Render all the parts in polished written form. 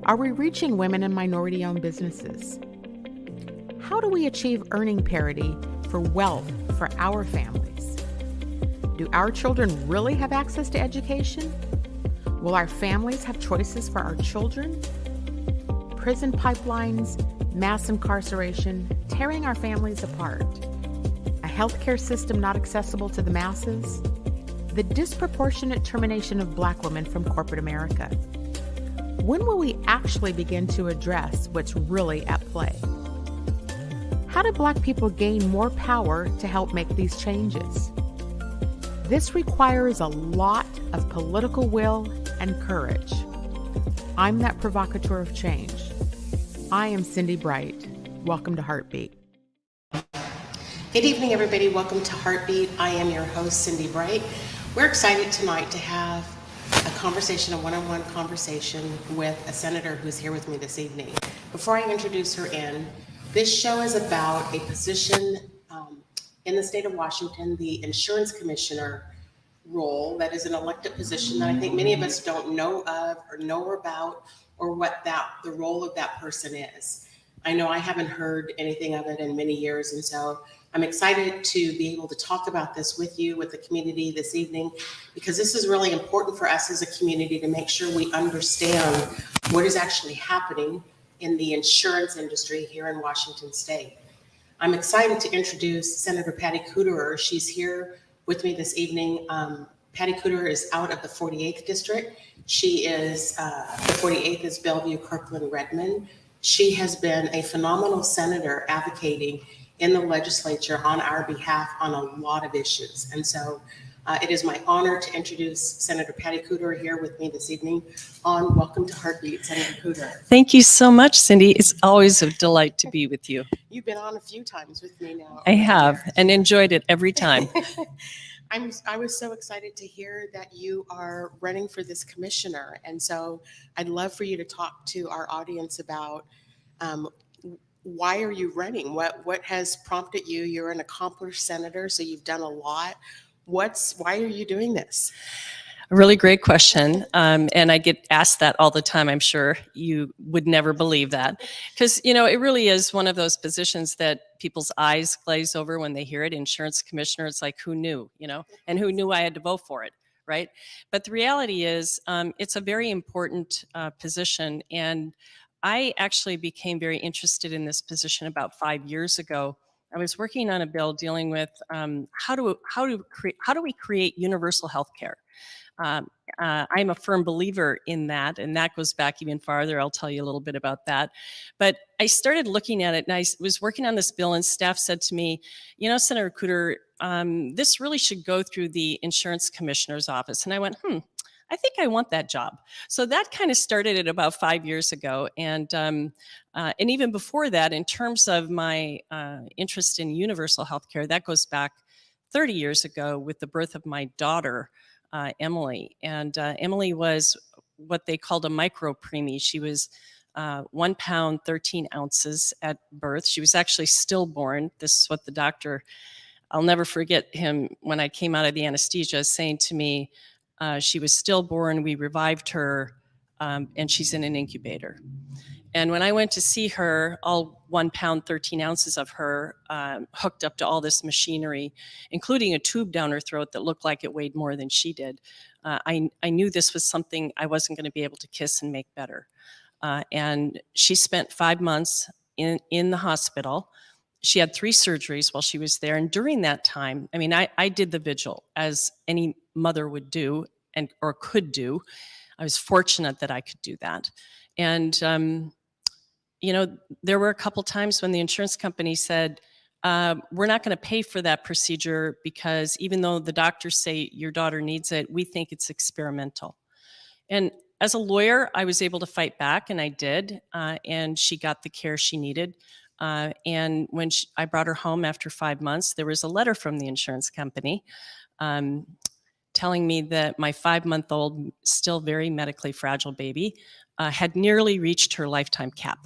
Are we reaching women and minority-owned businesses? How do we achieve earning parity for wealth for our families? Do our children really have access to education? Will our families have choices for our children? Prison pipelines, mass incarceration, tearing our families apart. A healthcare system not accessible to the masses. The disproportionate termination of Black women from corporate America. When will we actually begin to address what's really at play? How do Black people gain more power to help make these changes? This requires a lot of political will and courage. I'm that provocateur of change. I am Cindi Bright. Welcome to HeartBeat. Good evening, everybody. Welcome to HeartBeat. I am your host, Cindi Bright. We're excited tonight to have a conversation, a one-on-one conversation with a senator who's here with me this evening. Before I introduce her in, this show is about a position in the state of Washington, the insurance commissioner role. That is an elected position that I think many of us don't know of or know about, or what the role of that person is. I know I haven't heard anything of it in many years, and so I'm excited to be able to talk about this with you, with the community this evening, because this is really important for us as a community to make sure we understand what is actually happening in the insurance industry here in Washington State. I'm excited to introduce Senator Patty Kuderer. She's here with me this evening. Patty Kuderer is out of the 48th district. She is, the 48th is Bellevue, Kirkland, Redmond. She has been a phenomenal senator advocating in the legislature on our behalf on a lot of issues. And so it is my honor to introduce Senator Patty Kuderer here with me this evening on Welcome to HeartBeat, Senator Kuderer. Thank you so much, Cindi. It's always a delight to be with you. You've been on a few times with me now. I have, and enjoyed it every time. I was so excited to hear that you are running for this commissioner. And so I'd love for you to talk to our audience about why are you running? What has prompted you? You're an accomplished senator, so you've done a lot. Why are you doing this? A really great question. And I get asked that all the time. I'm sure you would never believe that. Because, you know, it really is one of those positions that people's eyes glaze over when they hear it. Insurance commissioner, it's like, who knew, you know? And who knew I had to vote for it, right? But the reality is, it's a very important position. And I actually became very interested in this position about 5 years ago. I was working on a bill dealing with how do we create universal health care. I'm a firm believer in that, and that goes back even farther. I'll tell you a little bit about that. But I started looking at it, and I was working on this bill, and staff said to me, you know, Senator Kuderer, this really should go through the insurance commissioner's office. And I went, I think I want that job. So that kind of started it about 5 years ago. And even before that, in terms of my interest in universal healthcare, that goes back 30 years ago with the birth of my daughter, Emily. And Emily was what they called a micro-preemie. She was 1 pound, 13 ounces at birth. She was actually stillborn. This is what the doctor, I'll never forget him when I came out of the anesthesia saying to me, she was stillborn, we revived her, and she's in an incubator. And when I went to see her, all 1 pound, 13 ounces of her hooked up to all this machinery, including a tube down her throat that looked like it weighed more than she did. I knew this was something I wasn't going to be able to kiss and make better. And she spent 5 months in the hospital. She had 3 surgeries while she was there. And during that time, I mean, I did the vigil as any mother would do or could do. I was fortunate that I could do that. And, you know, there were a couple times when the insurance company said, we're not going to pay for that procedure because even though the doctors say your daughter needs it, we think it's experimental. And as a lawyer, I was able to fight back, and I did. And she got the care she needed. And when I brought her home after 5 months, there was a letter from the insurance company telling me that my 5-month-old, still very medically fragile baby had nearly reached her lifetime cap.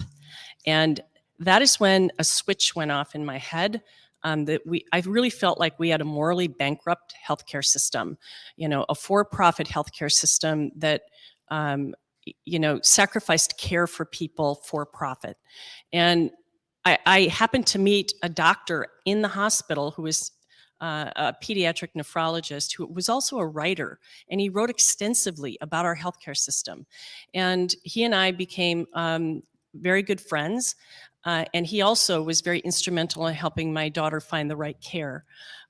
And that is when a switch went off in my head. I really felt like we had a morally bankrupt healthcare system, you know, a for-profit healthcare system that sacrificed care for people for profit. And I happened to meet a doctor in the hospital who was a pediatric nephrologist who was also a writer, and he wrote extensively about our healthcare system. And he and I became very good friends, and he also was very instrumental in helping my daughter find the right care.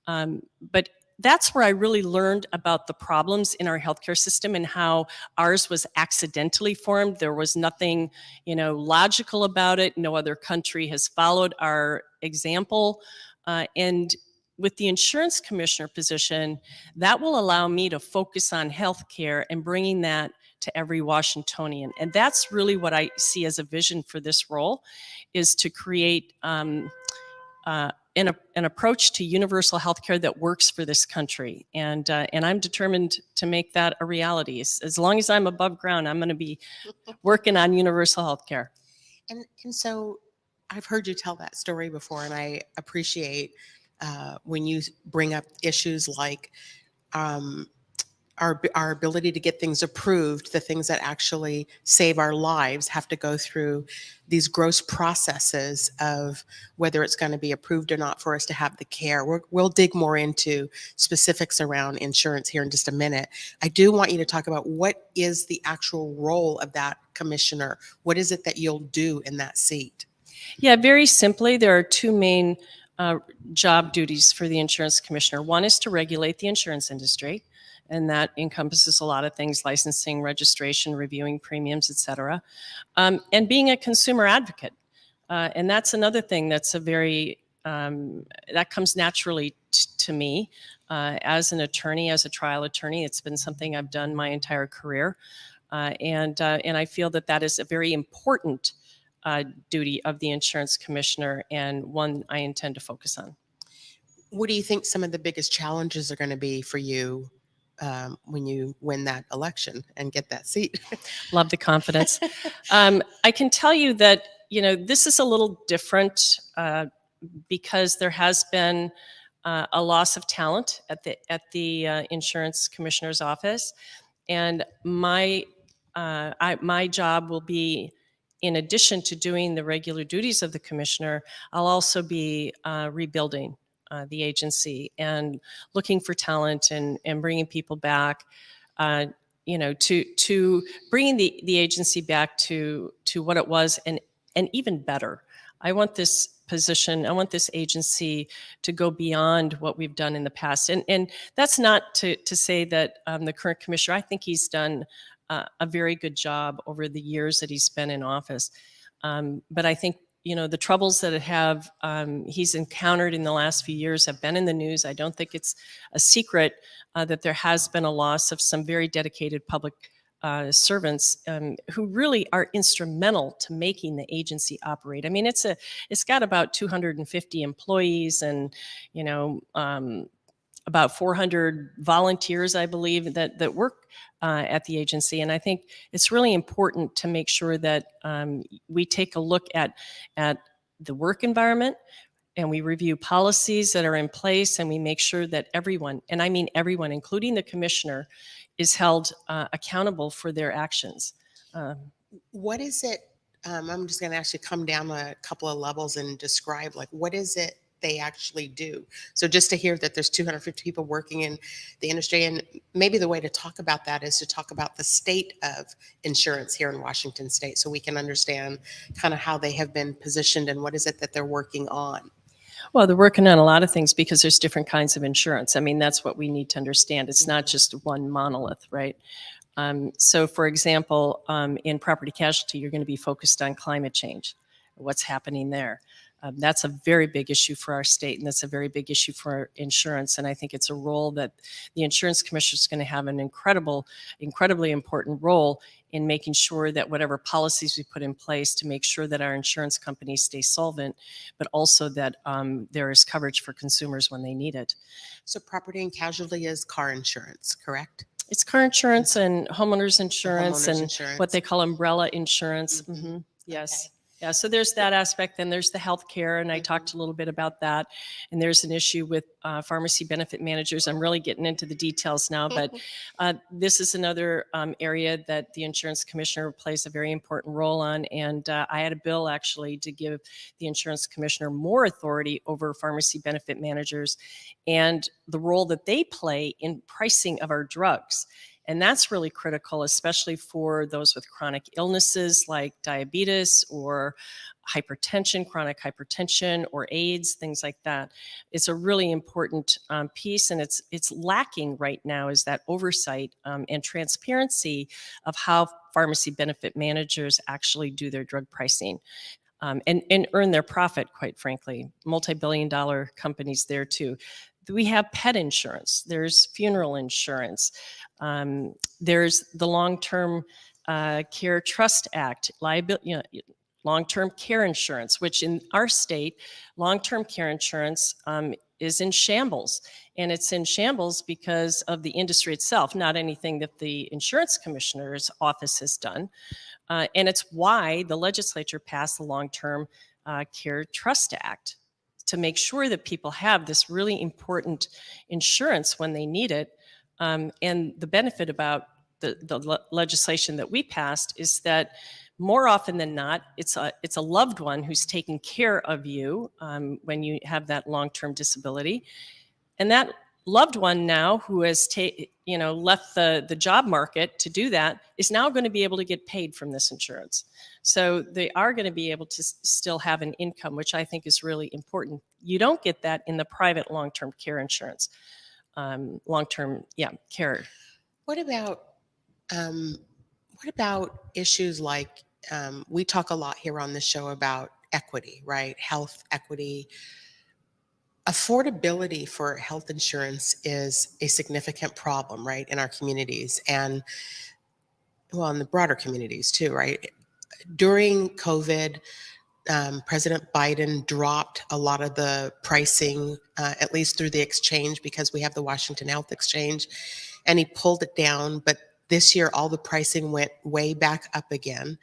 But that's where I really learned about the problems in our healthcare system and how ours was accidentally formed. There was nothing, logical about it. No other country has followed our example. And with the insurance commissioner position, that will allow me to focus on healthcare and bringing that to every Washingtonian. And that's really what I see as a vision for this role, is to create an approach to universal healthcare that works for this country. And I'm determined to make that a reality. As long as I'm above ground, I'm going to be working on universal healthcare. And so I've heard you tell that story before, and I appreciate when you bring up issues like our ability to get things approved. The things that actually save our lives have to go through these gross processes of whether it's going to be approved or not for us to have the care. We'll dig more into specifics around insurance here in just a minute. I do want you to talk about what is the actual role of that commissioner. What is it that you'll do in that seat? Yeah, very simply, there are two main job duties for the insurance commissioner. One is to regulate the insurance industry, and that encompasses a lot of things: licensing, registration, reviewing premiums, et cetera, and being a consumer advocate. And that's another thing that's that comes naturally to me as an attorney, as a trial attorney. It's been something I've done my entire career, and I feel that is a very important duty of the insurance commissioner, and one I intend to focus on. What do you think some of the biggest challenges are going to be for you when you win that election and get that seat? Love the confidence. I can tell you that, this is a little different because there has been a loss of talent at the insurance commissioner's office. And my job will be, in addition to doing the regular duties of the commissioner, I'll also be rebuilding the agency and looking for talent and bringing people back, to bringing the agency back to what it was and even better. I want this agency to go beyond what we've done in the past. And that's not to say that the current commissioner, I think he's done a very good job over the years that he's been in office. But I think, the troubles that he's encountered in the last few years have been in the news. I don't think it's a secret that there has been a loss of some very dedicated public servants who really are instrumental to making the agency operate. I mean, it's got about 250 employees and, about 400 volunteers, I believe, that work at the agency. And I think it's really important to make sure that we take a look at the work environment, and we review policies that are in place, and we make sure that everyone, and I mean everyone, including the commissioner, is held accountable for their actions. What is it? I'm just going to actually come down a couple of levels and describe, what is it they actually do? So just to hear that there's 250 people working in the industry, and maybe the way to talk about that is to talk about the state of insurance here in Washington State, so we can understand kind of how they have been positioned and what is it that they're working on. Well, they're working on a lot of things because there's different kinds of insurance. I mean, that's what we need to understand. It's not just one monolith, right? So, for example, in property casualty, you're going to be focused on climate change, what's happening there. That's a very big issue for our state, and that's a very big issue for insurance. And I think it's a role that the insurance commissioner is going to have an incredibly important role in making sure that whatever policies we put in place to make sure that our insurance companies stay solvent, but also that there is coverage for consumers when they need it. So property and casualty is car insurance, correct? It's car insurance and homeowners insurance Homeowners and insurance. what they call umbrella insurance. Mm-hmm. Yes. Okay. Yeah, so there's that aspect. Then there's the healthcare, and I talked a little bit about that. And there's an issue with pharmacy benefit managers. I'm really getting into the details now, but this is another area that the insurance commissioner plays a very important role on. And I had a bill actually to give the insurance commissioner more authority over pharmacy benefit managers and the role that they play in pricing of our drugs. And that's really critical, especially for those with chronic illnesses like diabetes or hypertension, chronic hypertension, or AIDS, things like that. It's a really important piece, and it's lacking right now is that oversight and transparency of how pharmacy benefit managers actually do their drug pricing. And earn their profit, quite frankly. Multi-billion-dollar companies there too. We have pet insurance. There's funeral insurance. There's the Long-Term Care Trust Act, liability, long-term care insurance, which in our state, long-term care insurance is in shambles. And it's in shambles because of the industry itself, not anything that the insurance commissioner's office has done. And it's why the legislature passed the Long-Term Care Trust Act, to make sure that people have this really important insurance when they need it. And the benefit about the legislation that we passed is that more often than not, it's a loved one who's taking care of you when you have that long-term disability. And that loved one now who has left the job market to do that is now going to be able to get paid from this insurance. So they are going to be able to still have an income, which I think is really important. You don't get that in the private long-term care insurance, long-term care. What about issues like we talk a lot here on the show about equity, right? Health equity. Affordability for health insurance is a significant problem, right, in our communities and, well, in the broader communities too, right? During COVID, President Biden dropped a lot of the pricing, at least through the exchange, because we have the Washington Health Exchange, and he pulled it down. But this year, all the pricing went way back up again.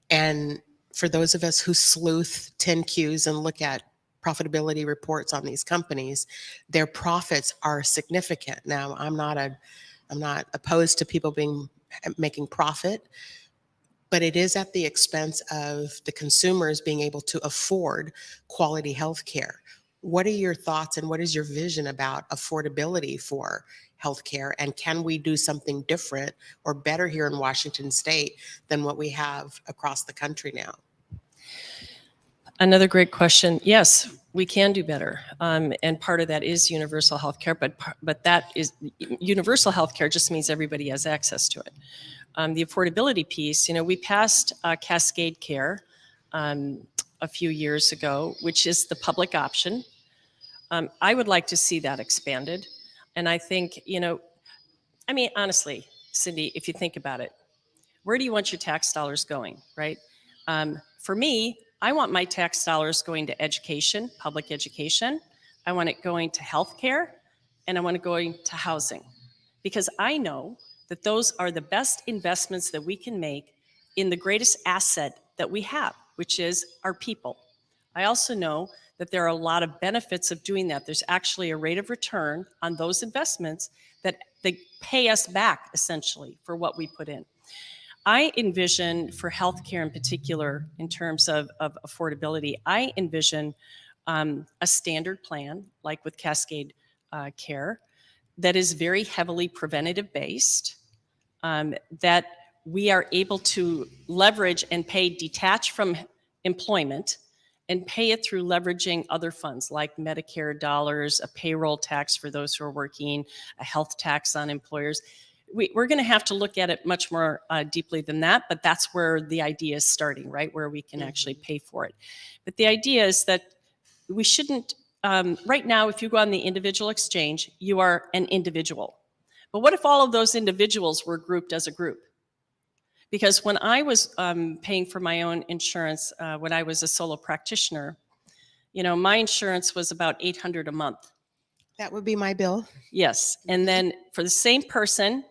And for those of us who sleuth 10Qs and look at profitability reports on these companies, their profits are significant. Now, I'm not opposed to people making profit, but it is at the expense of the consumers being able to afford quality health care. What are your thoughts and what is your vision about affordability for healthcare? And can we do something different or better here in Washington State than what we have across the country now? Another great question. Yes, we can do better. And part of that is universal health care, but that is universal health care just means everybody has access to it. The affordability piece, we passed Cascade Care a few years ago, which is the public option. I would like to see that expanded. And I think, honestly, Cindi, if you think about it, where do you want your tax dollars going, right? For me, I want my tax dollars going to education, public education. I want it going to healthcare, and I want it going to housing, because I know that those are the best investments that we can make in the greatest asset that we have, which is our people. I also know that there are a lot of benefits of doing that. There's actually a rate of return on those investments that they pay us back essentially for what we put in. I envision for healthcare in particular, in terms of affordability, I envision a standard plan like with Cascade Care that is very heavily preventative based, that we are able to leverage and pay detached from employment and pay it through leveraging other funds like Medicare dollars, a payroll tax for those who are working, a health tax on employers. We're going to have to look at it much more deeply than that, but that's where the idea is starting, right? Where we can actually pay for it. But the idea is that we shouldn't, right now, if you go on the individual exchange, you are an individual. But what if all of those individuals were grouped as a group? Because when I was paying for my own insurance, when I was a solo practitioner, my insurance was about $800 a month. That would be my bill. Yes. And then for the same person,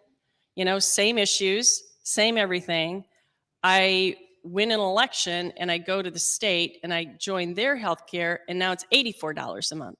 same issues, same everything, I win an election and I go to the state and I join their healthcare, and now it's $84 a month.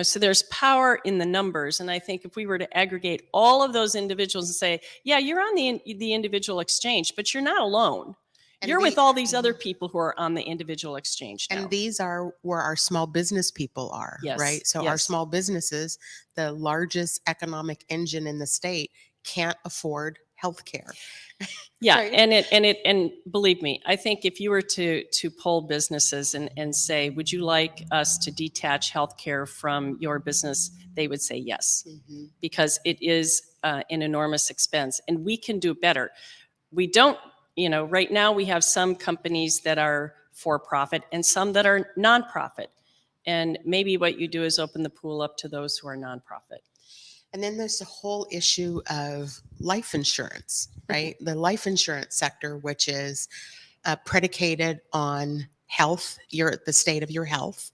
So there's power in the numbers. And I think if we were to aggregate all of those individuals and say, yeah, you're on the individual exchange, but you're not alone. You're with all these other people who are on the individual exchange now. And these are where our small business people are, right? So our small businesses, the largest economic engine in the state, can't afford health care. Yeah, Right. and believe me, I think if you were to poll businesses and say, would you like us to detach healthcare from your business, they would say yes, because it is an enormous expense, and we can do better. We don't, right now we have some companies that are for profit and some that are nonprofit, and maybe what you do is open the pool up to those who are nonprofit. And then there's the whole issue of life insurance, right? The life insurance sector, which is predicated on health, the state of your health.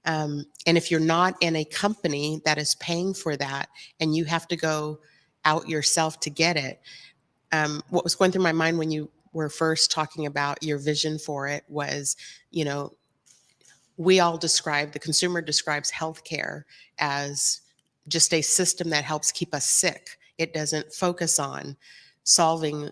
And if you're not in a company that is paying for that and you have to go out yourself to get it, what was going through my mind when you were first talking about your vision for it was, the consumer describes healthcare as just a system that helps keep us sick. It doesn't focus on solving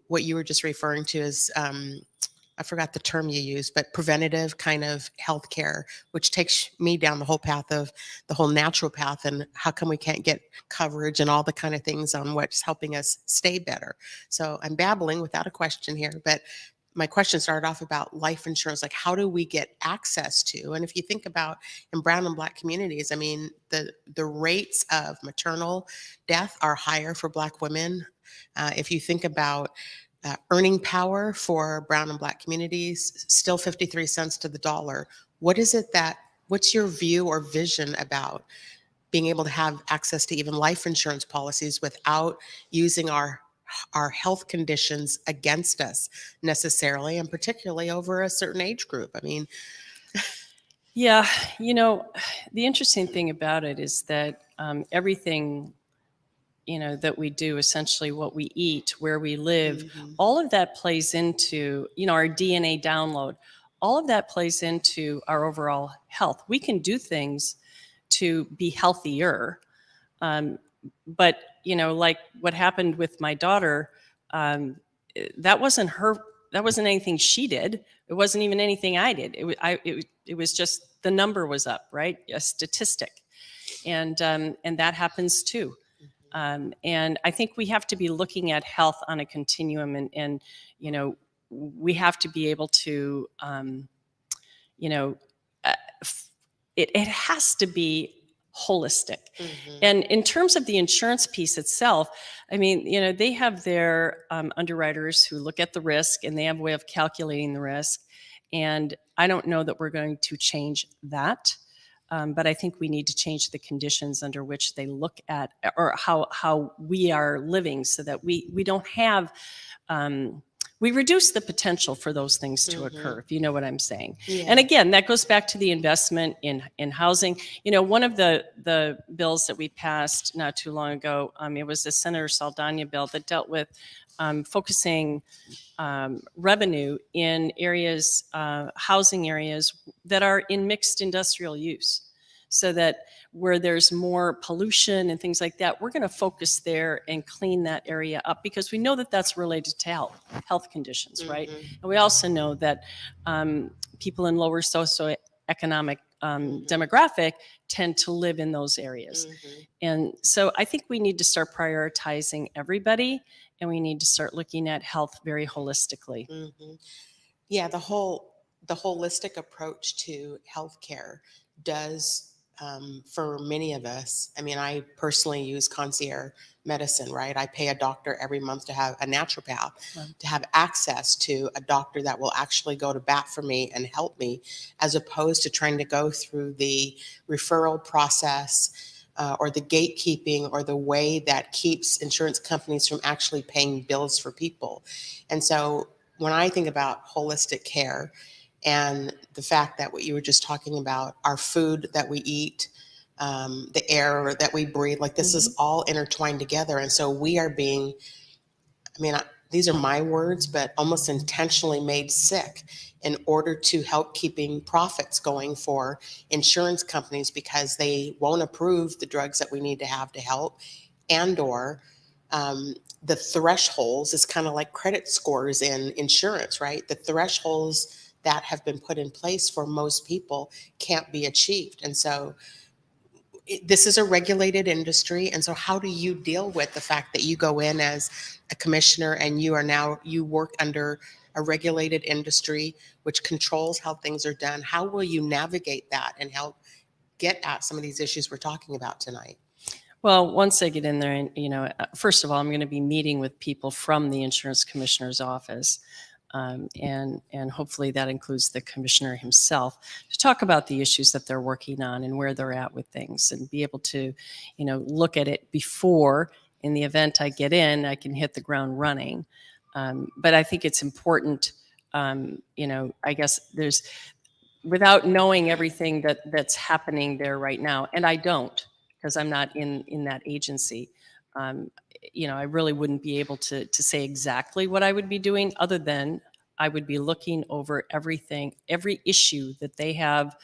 what you were just referring to as, I forgot the term you used, but preventative kind of healthcare, which takes me down the whole path of the whole natural path and how come we can't get coverage and all the kind of things on what's helping us stay better. So I'm babbling without a question here, but my question started off about life insurance, like how do we get access to? And if you think about in brown and Black communities, I mean, the rates of maternal death are higher for Black women. If you think about earning power for brown and Black communities, still 53 cents to the dollar. What's your view or vision about being able to have access to even life insurance policies without using our health conditions against us necessarily, and particularly over a certain age group? I mean, yeah, the interesting thing about it is that everything, that we do, essentially what we eat, where we live, all of that plays into, our DNA download. All of that plays into our overall health. We can do things to be healthier. But, like what happened with my daughter, that wasn't anything she did. It wasn't even anything I did. It was just the number was up, right? A statistic. And that happens too. And I think we have to be looking at health on a continuum, and we have to be able to, it has to be holistic. And in terms of the insurance piece itself, I mean, they have their underwriters who look at the risk, and they have a way of calculating the risk. And I don't know that we're going to change that. But I think we need to change the conditions under which they look at, or how we are living, so that we don't have, we reduce the potential for those things to occur, if you know what I'm saying. Yeah. And again, that goes back to the investment in housing. One of the bills that we passed not too long ago, it was the Senator Saldana bill that dealt with focusing revenue in areas, housing areas that are in mixed industrial use, so that where there's more pollution and things like that, we're going to focus there and clean that area up, because we know that that's related to health conditions, right? And we also know that people in lower socioeconomic demographic tend to live in those areas. And so I think we need to start prioritizing everybody, and we need to start looking at health very holistically. Yeah, the holistic approach to healthcare does, for many of us, I mean, I personally use concierge medicine, right? I pay a doctor every month to have a naturopath, to have access to a doctor that will actually go to bat for me and help me, as opposed to trying to go through the referral process or the gatekeeping, or the way that keeps insurance companies from actually paying bills for people. And so when I think about holistic care, and the fact that what you were just talking about, our food that we eat, the air that we breathe, like this is all intertwined together. And so we are being, these are my words, but almost intentionally made sick in order to help keeping profits going for insurance companies, because they won't approve the drugs that we need to have to help, and or the thresholds is kind of like credit scores in insurance, right? The thresholds that have been put in place for most people can't be achieved. And so this is a regulated industry. And so how do you deal with the fact that you go in as a commissioner and you work under a regulated industry which controls how things are done? How will you navigate that and help get at some of these issues we're talking about tonight? Well, once I get in there, and first of all, I'm going to be meeting with people from the insurance commissioner's office, and hopefully that includes the commissioner himself, to talk about the issues that they're working on and where they're at with things, and be able to, look at it before. In the event I get in, I can hit the ground running. But I think it's important. I guess without knowing everything that's happening there right now, and I don't, because I'm not in that agency. I really wouldn't be able to say exactly what I would be doing, other than I would be looking over everything, every issue that they have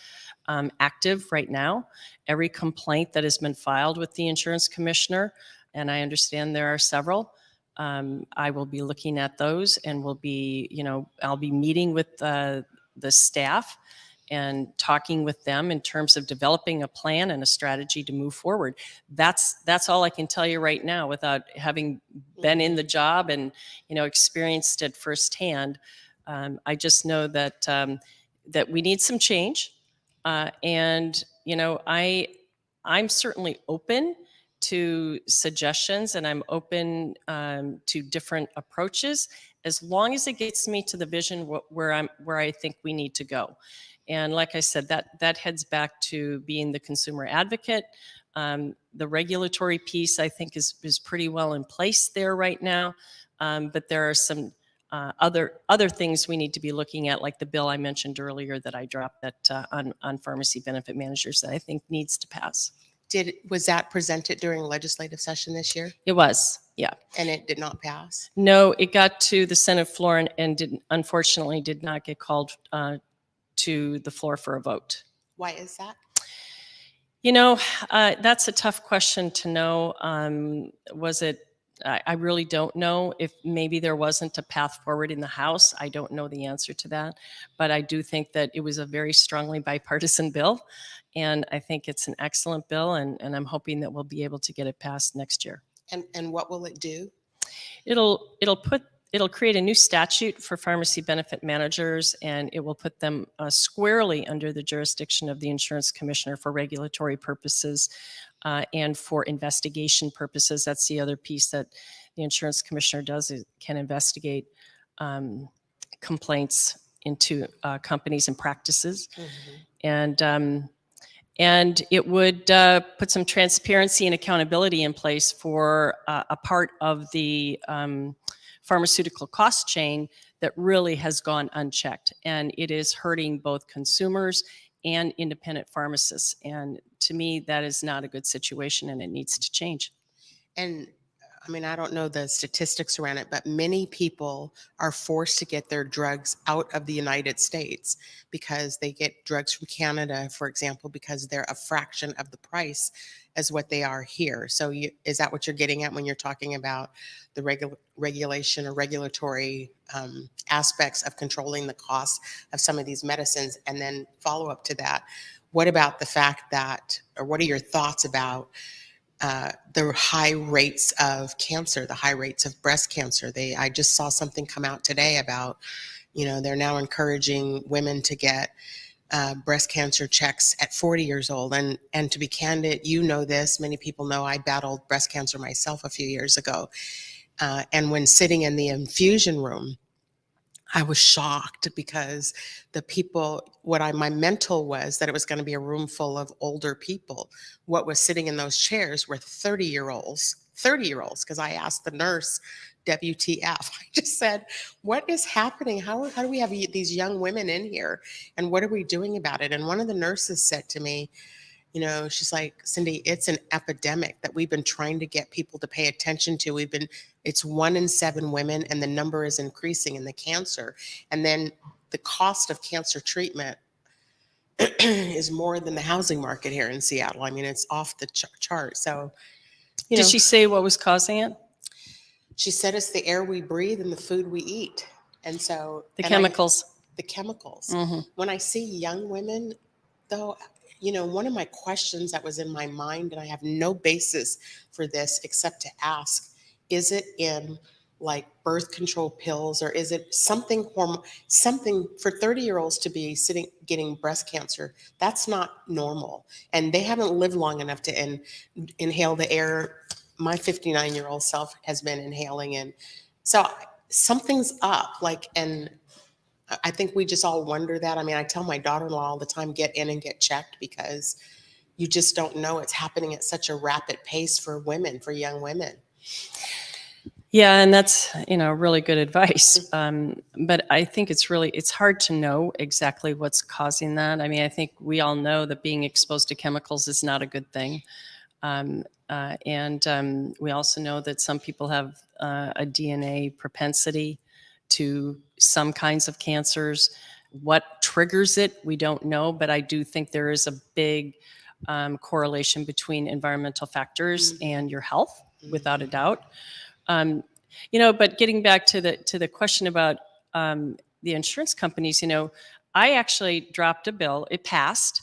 active right now, every complaint that has been filed with the insurance commissioner, and I understand there are several. I will be looking at those, and I'll be meeting with the staff and talking with them in terms of developing a plan and a strategy to move forward. That's all I can tell you right now, without having been in the job and experienced it firsthand. I just know that that we need some change, and I'm certainly open to suggestions, and I'm open to different approaches, as long as it gets me to the vision where I think we need to go. And like I said, that heads back to being the consumer advocate. The regulatory piece, I think, is pretty well in place there right now. But there are some other things we need to be looking at, like the bill I mentioned earlier that I dropped on pharmacy benefit managers, that I think needs to pass. Was that presented during legislative session this year? It was, yeah. And it did not pass? No, it got to the Senate floor and unfortunately did not get called to the floor for a vote. Why is that? That's a tough question to know. Was it? I really don't know. If maybe there wasn't a path forward in the House, I don't know the answer to that. But I do think that it was a very strongly bipartisan bill, and I think it's an excellent bill, and I'm hoping that we'll be able to get it passed next year. And what will it do? It'll create a new statute for pharmacy benefit managers, and it will put them squarely under the jurisdiction of the insurance commissioner for regulatory purposes and for investigation purposes. That's the other piece that the insurance commissioner does, is can investigate complaints into companies and practices. Mm-hmm. And it would put some transparency and accountability in place for a part of the pharmaceutical cost chain that really has gone unchecked, and it is hurting both consumers and independent pharmacists. And to me, that is not a good situation, and it needs to change. And I don't know the statistics around it, but many people are forced to get their drugs out of the United States because they get drugs from Canada, for example, because they're a fraction of the price as what they are here. So is that what you're getting at when you're talking about the regulation or regulatory aspects of controlling the cost of some of these medicines? And then follow up to that, what about the fact that, or what are your thoughts about the high rates of cancer, the high rates of breast cancer? I just saw something come out today about, they're now encouraging women to get breast cancer checks at 40 years old. And to be candid, this, many people know I battled breast cancer myself a few years ago. And when sitting in the infusion room, I was shocked because the people, my mental was that it was going to be a room full of older people. What was sitting in those chairs were 30-year-olds, because I asked the nurse, WTF. I just said, what is happening? How do we have these young women in here? And what are we doing about it? And one of the nurses said to me, She's like, Cindi, it's an epidemic that we've been trying to get people to pay attention to. It's 1 in 7 women, and the number is increasing in the cancer. And then the cost of cancer treatment is more than the housing market here in Seattle. I mean, it's off the chart. So, Did she say what was causing it? She said it's the air we breathe and the food we eat. And so the chemicals. Mm-hmm. When I see young women, though, one of my questions that was in my mind, and I have no basis for this except to ask, is it in like birth control pills, or is it something for 30-year-olds to be getting breast cancer? That's not normal. And they haven't lived long enough to inhale the air my 59-year-old self has been inhaling. And so something's up, and I think we just all wonder that. I mean, I tell my daughter-in-law all the time, get in and get checked, because you just don't know. It's happening at such a rapid pace for young women. Yeah, and that's, really good advice. But I think it's hard to know exactly what's causing that. I mean, I think we all know that being exposed to chemicals is not a good thing. And we also know that some people have a DNA propensity to some kinds of cancers. What triggers it, we don't know, but I do think there is a big correlation between environmental factors and your health, without a doubt. But getting back to the question about the insurance companies, I actually dropped a bill. It passed,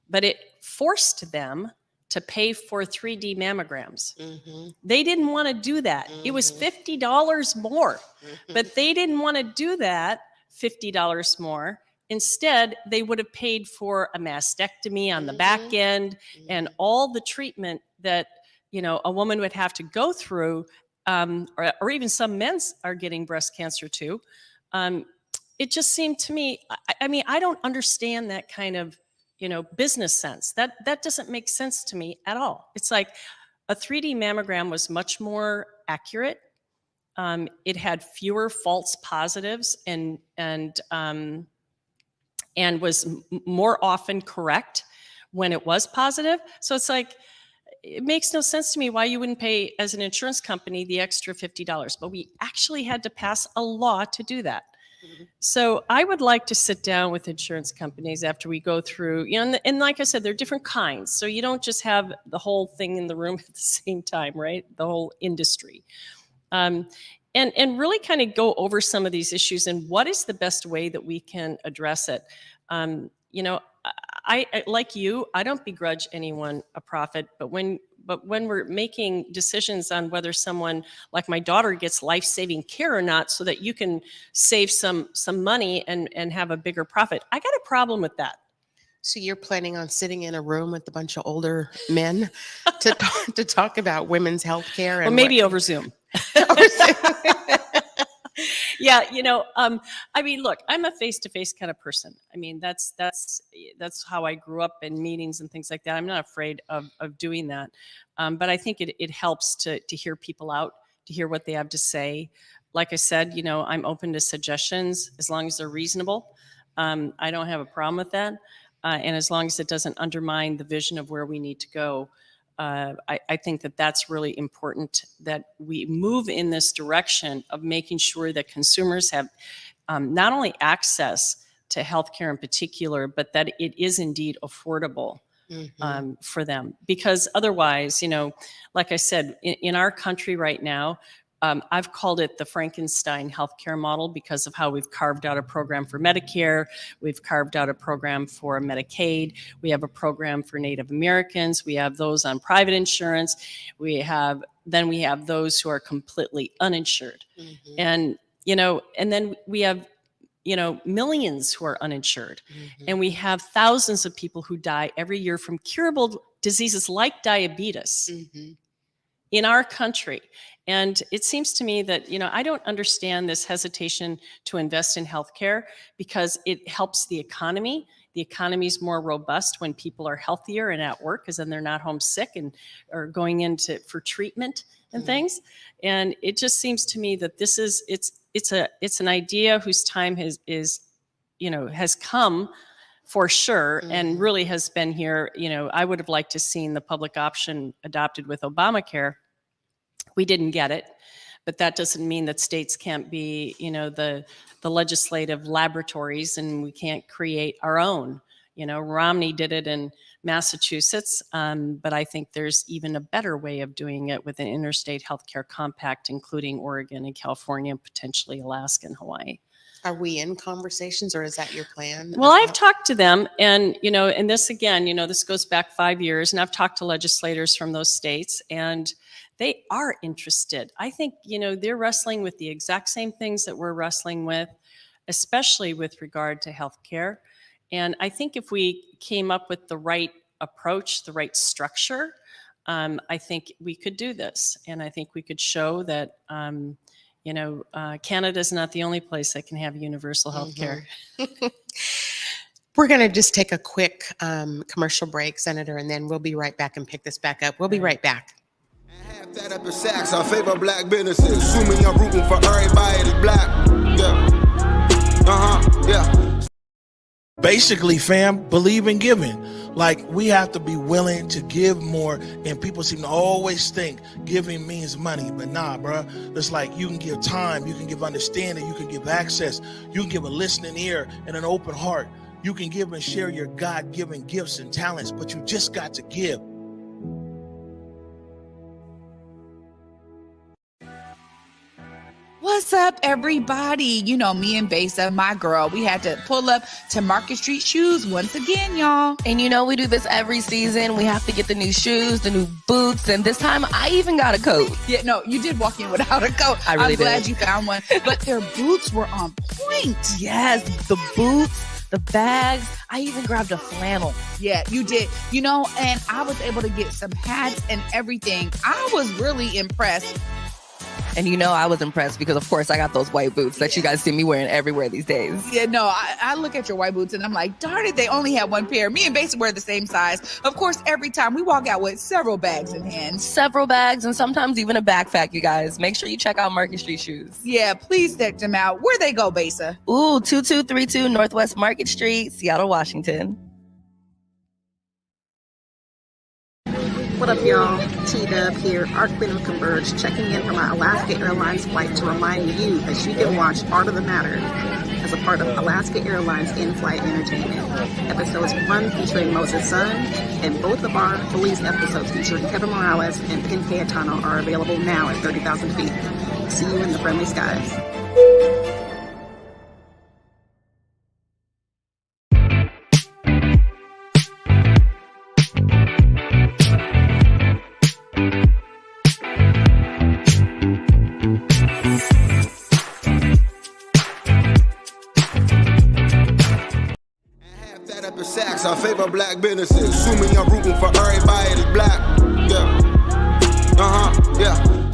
but it forced them to pay for 3D mammograms. Mm-hmm. They didn't want to do that. Mm-hmm. It was $50 more, mm-hmm. but they didn't want to do that $50 more. Instead, they would have paid for a mastectomy on the back end, and all the treatment that, a woman would have to go through, or even some men are getting breast cancer too. It just seemed to me, I mean, I don't understand that kind of, business sense. That doesn't make sense to me at all. It's like a 3D mammogram was much more accurate. It had fewer false positives and was more often correct when it was positive. So it's like, it makes no sense to me why you wouldn't pay, as an insurance company, the extra $50. But we actually had to pass a law to do that. Mm-hmm. So I would like to sit down with insurance companies after we go through, and like I said, there are different kinds. So you don't just have the whole thing in the room at the same time, right? The whole industry. And really kind of go over some of these issues and what is the best way that we can address it. I like you, I don't begrudge anyone a profit, but when we're making decisions on whether someone like my daughter gets life-saving care or not, so that you can save some money and have a bigger profit, I got a problem with that. So you're planning on sitting in a room with a bunch of older men to talk about women's health care? Or maybe over Zoom. Yeah, I mean, look, I'm a face-to-face kind of person. I mean, that's how I grew up in meetings and things like that. I'm not afraid of doing that. But I think it helps to hear people out, to hear what they have to say. Like I said, I'm open to suggestions as long as they're reasonable. I don't have a problem with that. And as long as it doesn't undermine the vision of where we need to go. I think that's really important, that we move in this direction of making sure that consumers have not only access to healthcare in particular, but that it is indeed affordable for them. Because otherwise, like I said, in our country right now, I've called it the Frankenstein healthcare model because of how we've carved out a program for Medicare. We've carved out a program for Medicaid. We have a program for Native Americans. We have those on private insurance. Then we have those who are completely uninsured. Mm-hmm. And then we have, millions who are uninsured. Mm-hmm. And we have thousands of people who die every year from curable diseases like diabetes. Mm-hmm. In our country. And it seems to me that, I don't understand this hesitation to invest in healthcare, because it helps the economy. The economy is more robust when people are healthier and at work, because then they're not homesick or going for treatment and things. And it just seems to me that this is, it's an idea whose time has come for sure, and really has been here. I would have liked to seen the public option adopted with Obamacare. We didn't get it, but that doesn't mean that states can't be, the legislative laboratories, and we can't create our own. Romney did it in Massachusetts, but I think there's even a better way of doing it with an interstate healthcare compact, including Oregon and California, and potentially Alaska and Hawaii. Are we in conversations, or is that your plan? Well, I've talked to them, and and this again, this goes back 5 years, and I've talked to legislators from those states, and they are interested. I think they're wrestling with the exact same things that we're wrestling with, especially with regard to healthcare. And I think if we came up with the right approach, the right structure, I think we could do this, and I think we could show that. Canada is not the only place that can have universal health care. We're going to just take a quick commercial break, Senator, and then we'll be right back and pick this back up. We'll be right back. Half that up in Saks, I favor black businesses. Assuming I'm rooting for everybody that's black. Yeah. Basically, fam, believe in giving. Like, we have to be willing to give more, and people seem to always think giving means money, but nah, bro. It's like you can give time, you can give understanding, you can give access, you can give a listening ear and an open heart. You can give and share your God-given gifts and talents, but you just got to give. What's up, everybody? Me and Besa, my girl, we had to pull up to Market Street Shoes once again, y'all. And we do this every season. We have to get the new shoes, the new boots, and this time I even got a coat. Yeah, no, you did walk in without a coat. I really I'm glad you found one. But their boots were on point. Yes, the boots, the bags. I even grabbed a flannel. Yeah, you did. And I was able to get some hats and everything. I was really impressed. And I was impressed because, of course, I got those white boots that you guys see me wearing everywhere these days. Yeah, no, I look at your white boots and I'm like, darn it, they only had one pair. Me and Besa wear the same size. Of course, every time we walk out with several bags in hand. Several bags and sometimes even a backpack, you guys. Make sure you check out Market Street Shoes. Yeah, please check them out. Where they go, Besa? Ooh, 2232 Northwest Market Street, Seattle, Washington. What up, y'all? T-Dub here, Art Queen of Converge, checking in from my Alaska Airlines flight to remind you that you can watch Art of the Matter as a part of Alaska Airlines in-flight entertainment. Episodes 1 featuring Moses' son, and both of our police episodes featuring Kevin Morales and Penn Cayetano are available now at 30,000 feet. See you in the friendly skies. I favor black businesses. Assuming I'm rooting for everybody that's black. Yeah.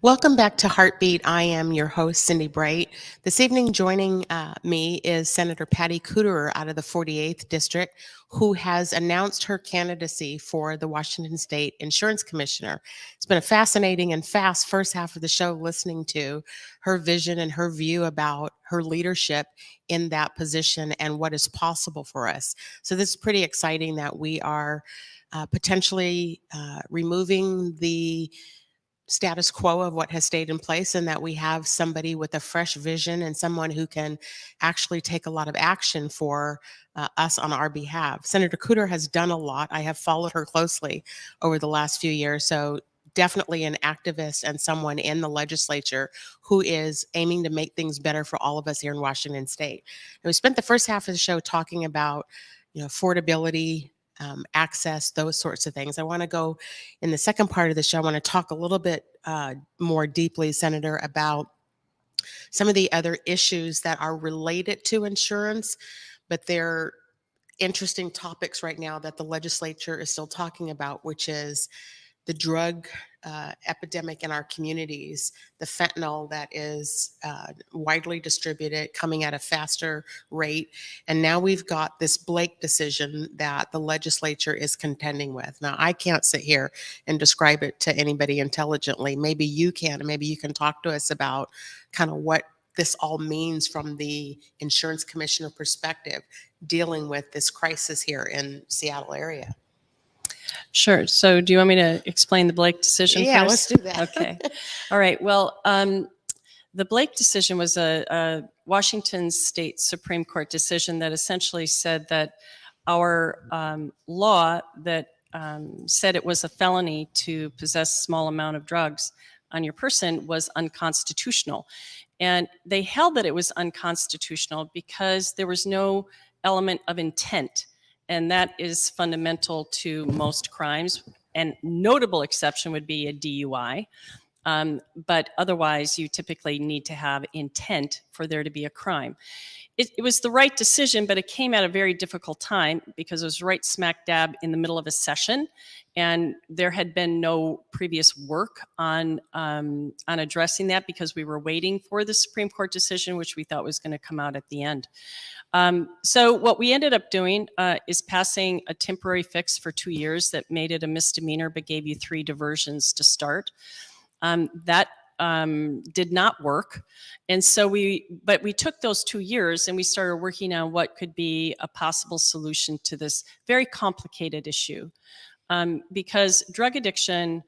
Welcome back to HeartBeat. I am your host, Cindi Bright. This evening, joining me is Senator Patty Kuderer out of the 48th District, who has announced her candidacy for the Washington State Insurance Commissioner. It's been a fascinating and fast first half of the show listening to her vision and her view about her leadership in that position and what is possible for us. So this is pretty exciting that we are potentially removing the status quo of what has stayed in place, and that we have somebody with a fresh vision and someone who can actually take a lot of action for us on our behalf. Senator Kuderer has done a lot. I have followed her closely over the last few years, so definitely an activist and someone in the legislature who is aiming to make things better for all of us here in Washington State. And we spent the first half of the show talking about, affordability, access, those sorts of things. I want to go in the second part of the show. I want to talk a little bit more deeply, Senator, about some of the other issues that are related to insurance, but they're interesting topics right now that the legislature is still talking about, which is the drug epidemic in our communities, the fentanyl that is widely distributed, coming at a faster rate. And now we've got this Blake decision that the legislature is contending with. Now, I can't sit here and describe it to anybody intelligently. Maybe you can, and maybe you can talk to us about kind of what this all means from the insurance commissioner perspective, dealing with this crisis here in Seattle area. Sure. So do you want me to explain the Blake decision Yeah, first? let's do that. Okay. All right. Well, the Blake decision was a Washington State Supreme Court decision that essentially said that our law that said it was a felony to possess a small amount of drugs on your person was unconstitutional. And they held that it was unconstitutional because there was no element of intent. And that is fundamental to most crimes. And notable exception would be a DUI. But otherwise, you typically need to have intent for there to be a crime. It was the right decision, but it came at a very difficult time because it was right smack dab in the middle of a session, and there had been no previous work on addressing that because we were waiting for the Supreme Court decision, which we thought was going to come out at the end. So what we ended up doing is passing a temporary fix for 2 years that made it a misdemeanor, but gave you 3 diversions to start. That did not work. And so we took those 2 years and we started working on what could be a possible solution to this very complicated issue. Because drug addiction,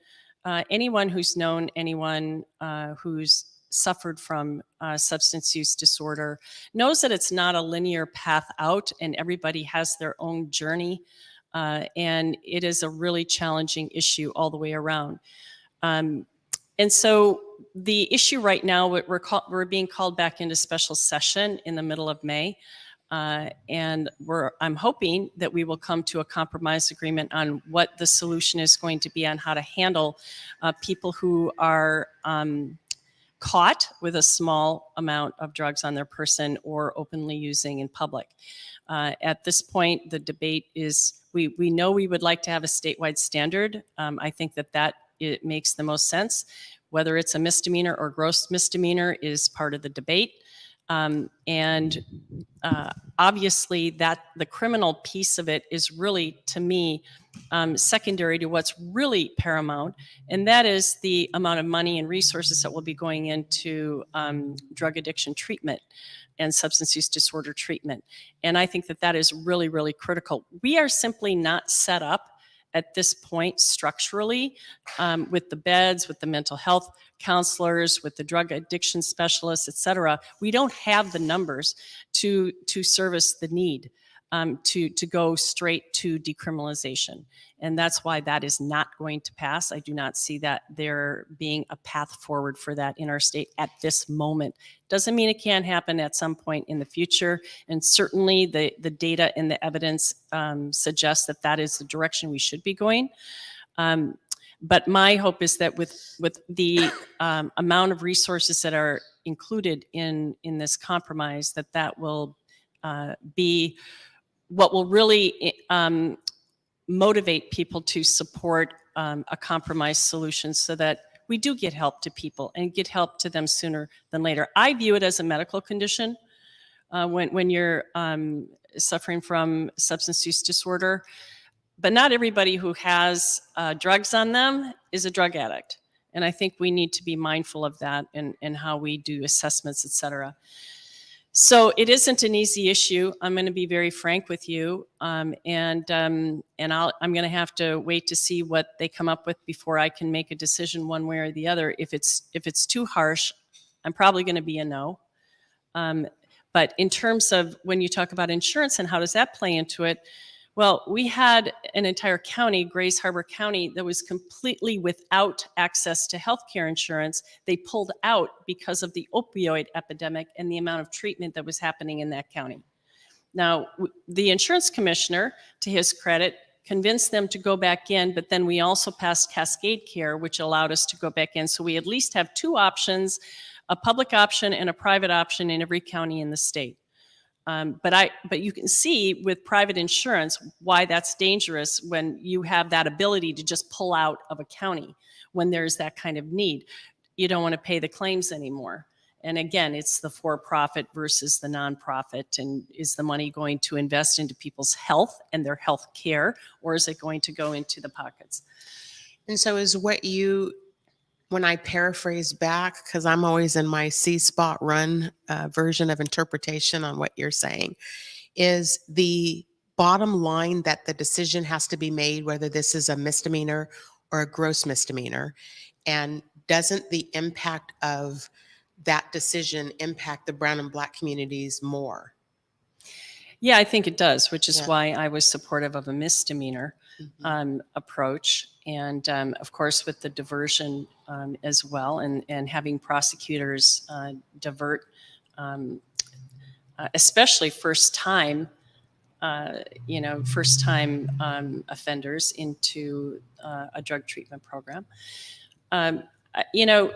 anyone who's known anyone who's suffered from substance use disorder knows that it's not a linear path out, and everybody has their own journey. And it is a really challenging issue all the way around. And so the issue right now, we're being called back into special session in the middle of May. And I'm hoping that we will come to a compromise agreement on what the solution is going to be on how to handle people who are caught with a small amount of drugs on their person or openly using in public. At this point, the debate is, we know we would like to have a statewide standard. I think that it makes the most sense. Whether it's a misdemeanor or gross misdemeanor is part of the debate. Obviously that the criminal piece of it is really, to me, secondary to what's really paramount, and that is the amount of money and resources that will be going into drug addiction treatment and substance use disorder treatment. And I think that is really, really critical. We are simply not set up at this point structurally with the beds, with the mental health counselors, with the drug addiction specialists, et cetera. We don't have the numbers to service the need to go straight to decriminalization. And that's why that is not going to pass. I do not see that there being a path forward for that in our state at this moment. Doesn't mean it can't happen at some point in the future. And certainly the data and the evidence suggests that is the direction we should be going. But my hope is that with the amount of resources that are included in this compromise, that will be what will really motivate people to support a compromise solution so that we do get help to people and get help to them sooner than later. I view it as a medical condition when you're suffering from substance use disorder, but not everybody who has drugs on them is a drug addict. And I think we need to be mindful of that and how we do assessments, et cetera. So it isn't an easy issue. I'm going to be very frank with you, and I'm going to have to wait to see what they come up with before I can make a decision one way or the other. If it's too harsh, I'm probably going to be a no. But in terms of when you talk about insurance and how does that play into it, well, we had an entire county, Grays Harbor County, that was completely without access to healthcare insurance. They pulled out because of the opioid epidemic and the amount of treatment that was happening in that county. Now, the insurance commissioner, to his credit, convinced them to go back in, but then we also passed Cascade Care, which allowed us to go back in. So we at least have 2 options, a public option and a private option in every county in the state. But you can see with private insurance why that's dangerous when you have that ability to just pull out of a county when there's that kind of need. You don't want to pay the claims anymore. And again, it's the for-profit versus the nonprofit. And is the money going to invest into people's health and their health care, or is it going to go into the pockets? And so is what you When I paraphrase back, because I'm always in my see spot run version of interpretation on what you're saying, is the bottom line that the decision has to be made, whether this is a misdemeanor or a gross misdemeanor, and doesn't the impact of that decision impact the brown and black communities more? Yeah, I think it does, which is Yeah. why I was supportive of a misdemeanor approach. And of course, with the diversion as well, and having prosecutors divert, especially first-time offenders into a drug treatment program. You know,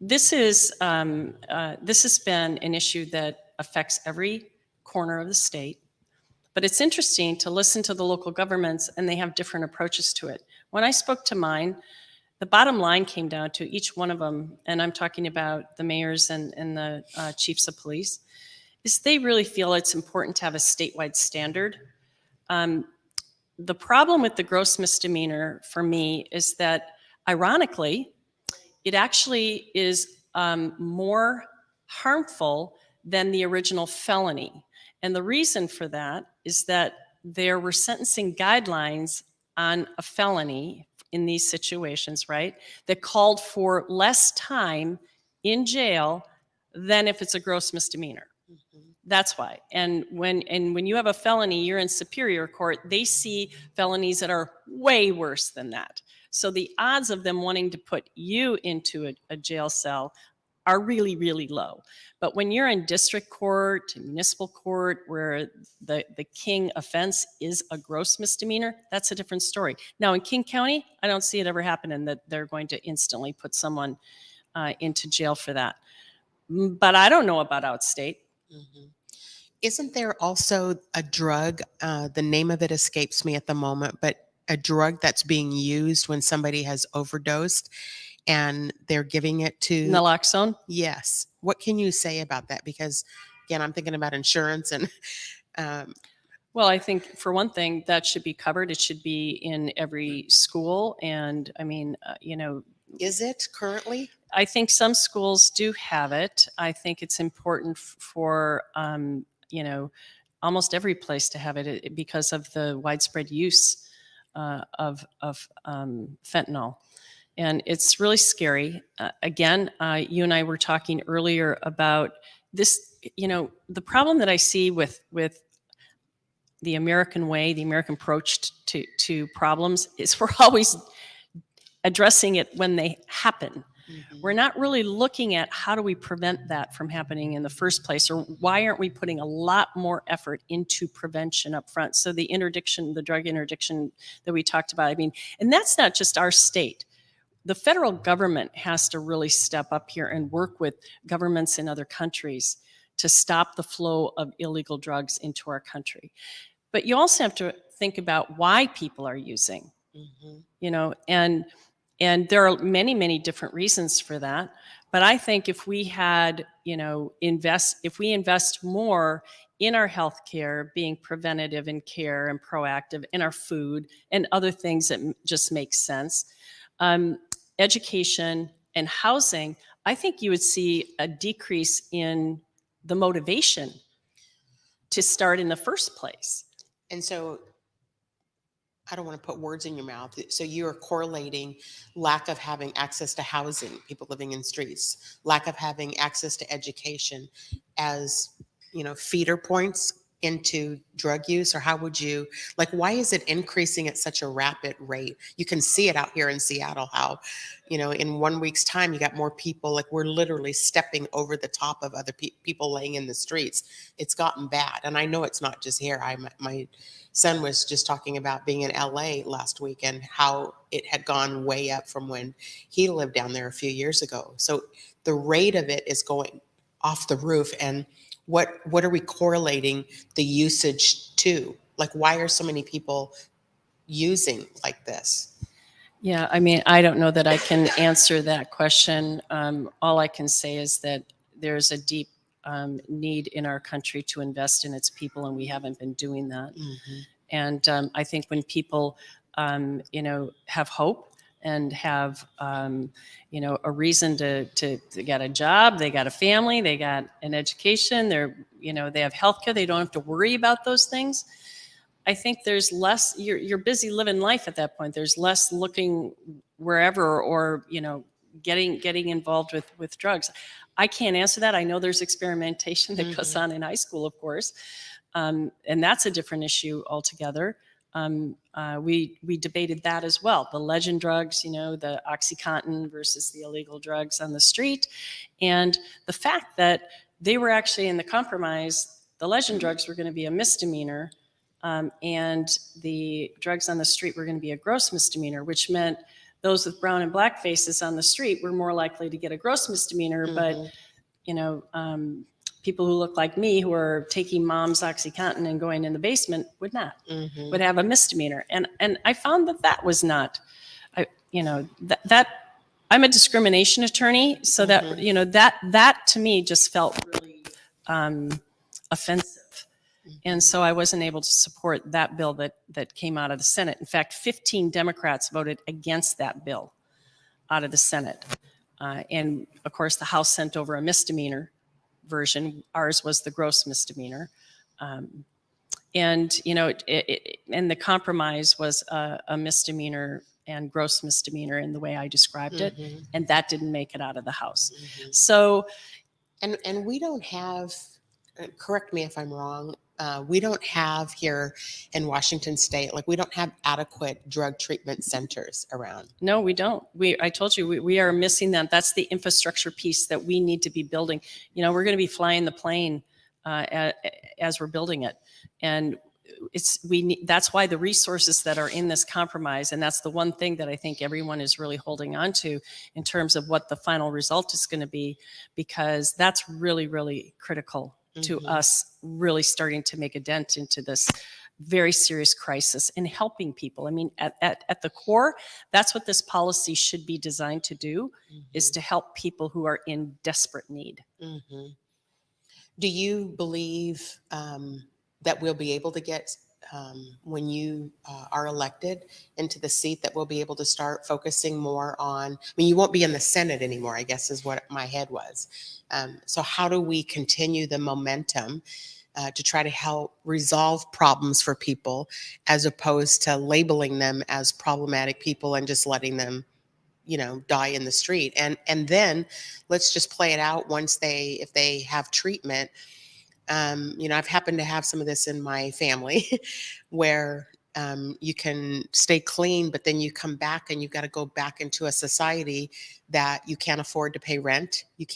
this has been an issue that affects every corner of the state. But it's interesting to listen to the local governments, and they have different approaches to it. When I spoke to mine, the bottom line came down to each one of them, and I'm talking about the mayors and the chiefs of police, is they really feel it's important to have a statewide standard. The problem with the gross misdemeanor for me is that, ironically, it actually is more harmful than the original felony. And the reason for that is that there were sentencing guidelines on a felony in these situations, right, that called for less time in jail than if it's a gross misdemeanor. That's why. And when you have a felony, you're in superior court, they see felonies that are way worse than that. So the odds of them wanting to put you into a jail cell are really, really low. But when you're in district court, municipal court, where the king offense is a gross misdemeanor, that's a different story. Now in King County, I don't see it ever happening that they're going to instantly put someone into jail for that. But I don't know about outstate. Mm-hmm. Isn't there also a drug, the name of it escapes me at the moment, but a drug that's being used when somebody has overdosed and they're giving it to... Naloxone? Yes. What can you say about that? Because, again, I'm thinking about insurance and... Well, I think for one thing, that should be covered. It should be in every school. And I mean, Is it currently? I think some schools do have it. I think it's important for, almost every place to have it because of the widespread use of fentanyl. And it's really scary. Again, you and I were talking earlier about this, the problem that I see with the American way, the American approach to problems is we're always addressing it when they happen. Mm-hmm. We're not really looking at how do we prevent that from happening in the first place, or why aren't we putting a lot more effort into prevention up front? So the drug interdiction that we talked about, and that's not just our state. The federal government has to really step up here and work with governments in other countries to stop the flow of illegal drugs into our country. But you also have to think about why people are using, and there are many, many different reasons for that. But I think if we had, if we invest more in our healthcare, being preventative in care and proactive, in our food and other things that just make sense, education and housing, I think you would see a decrease in the motivation to start in the first place. And so, I don't want to put words in your mouth. So you're correlating lack of having access to housing, people living in streets, lack of having access to education as, feeder points into drug use? Or how would you, why is it increasing at such a rapid rate? You can see it out here in Seattle, how, in 1 week's time, you got more people, we're literally stepping over the top of other people laying in the streets. It's gotten bad. And I know it's not just here. My son was just talking about being in LA last week and how it had gone way up from when he lived down there a few years ago. So the rate of it is going off the roof. And what are we correlating the usage to? Why are so many people using like this? Yeah, I don't know that I can answer that question. All I can say is that there's a deep need in our country to invest in its people, and we haven't been doing that. Mm-hmm. And I think when people, have hope and have, a reason to get a job. They got a family, they got an education, they have healthcare. They don't have to worry about those things. I think there's less, you're busy living life at that point. There's less looking wherever or, getting involved with drugs. I can't answer that. I know there's experimentation that goes on in high school, of course. And that's a different issue altogether. We debated that as well. The legend drugs, the OxyContin versus the illegal drugs on the street. And the fact that they were actually in the compromise, the legend drugs were going to be a misdemeanor, and the drugs on the street were going to be a gross misdemeanor, which meant those with brown and black faces on the street were more likely to get a gross misdemeanor. But, people who look like me, who are taking mom's OxyContin and going in the basement, would not, would have a misdemeanor. And I found that was not, that I'm a discrimination attorney. So that to me just felt really offensive. And so I wasn't able to support that bill that came out of the Senate. In fact, 15 Democrats voted against that bill out of the Senate. And of course, the House sent over a misdemeanor version. Ours was the gross misdemeanor. And the compromise was a misdemeanor and gross misdemeanor in the way I described it. And that didn't make it out of the House. So, and we don't have, correct me if I'm wrong, we don't have here in Washington State, we don't have adequate drug treatment centers around. No, we don't. I told you, we are missing that. That's the infrastructure piece that we need to be building. We're going to be flying the plane as we're building it. And that's why the resources that are in this compromise, and that's the one thing that I think everyone is really holding on to in terms of what the final result is going to be, because that's really, really critical to us really starting to make a dent into this very serious crisis and helping people. I mean, at the core, that's what this policy should be designed to do, is to help people who are in desperate need. Do you believe that we'll be able to get, when you are elected into the seat, that we'll be able to start focusing more on, you won't be in the Senate anymore, I guess is what my head was. So how do we continue the momentum to try to help resolve problems for people, as opposed to labeling them as problematic people and just letting them, die in the street? And then let's just play it out if they have treatment. I've happened to have some of this in my family where you can stay clean, but then you come back and you've got to go back into a society that you can't afford to pay rent. You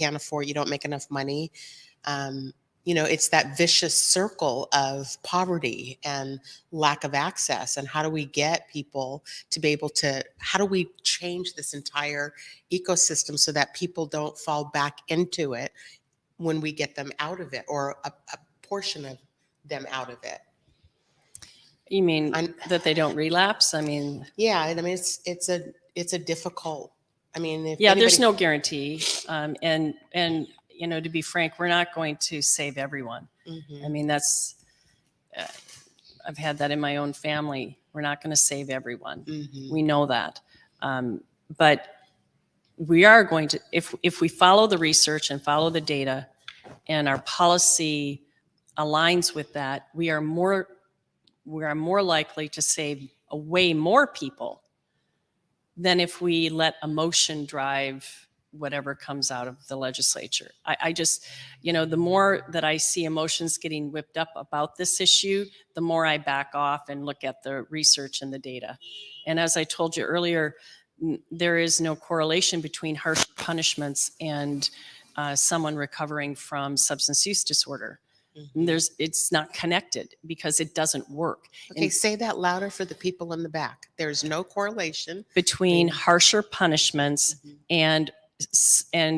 don't make enough money. It's that vicious circle of poverty and lack of access. And how do we get people to be able to, how do we change this entire ecosystem so that people don't fall back into it when we get them out of it, or a portion of them out of it? You mean that they don't relapse? Yeah, it's a difficult, there's no guarantee. And to be frank, we're not going to save everyone. That's, I've had that in my own family. We're not going to save everyone. We know that. But we are going to, if we follow the research and follow the data, and our policy aligns with that, we are more likely to save way more people than if we let emotion drive whatever comes out of the legislature. I just, the more that I see emotions getting whipped up about this issue, the more I back off and look at the research and the data. And as I told you earlier, there is no correlation between harsh punishments and someone recovering from substance use disorder. It's not connected because it doesn't work. Okay, say that louder for the people in the back. There's no correlation between harsher punishments and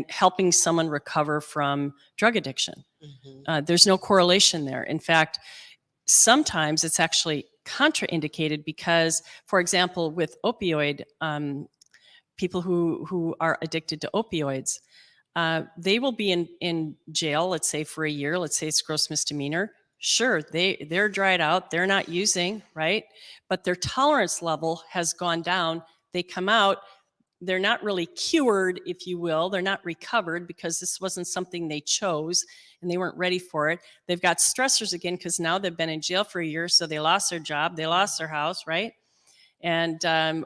helping someone recover from drug addiction. There's no correlation there. In fact, sometimes it's actually contraindicated because, for example, with opioid, people who are addicted to opioids, they will be in jail, let's say for a year, let's say it's gross misdemeanor. Sure, they're dried out, they're not using, right? But their tolerance level has gone down. They come out, they're not really cured, if you will. They're not recovered because this wasn't something they chose and they weren't ready for it. They've got stressors again because now they've been in jail for a year, so they lost their job, they lost their house, right? And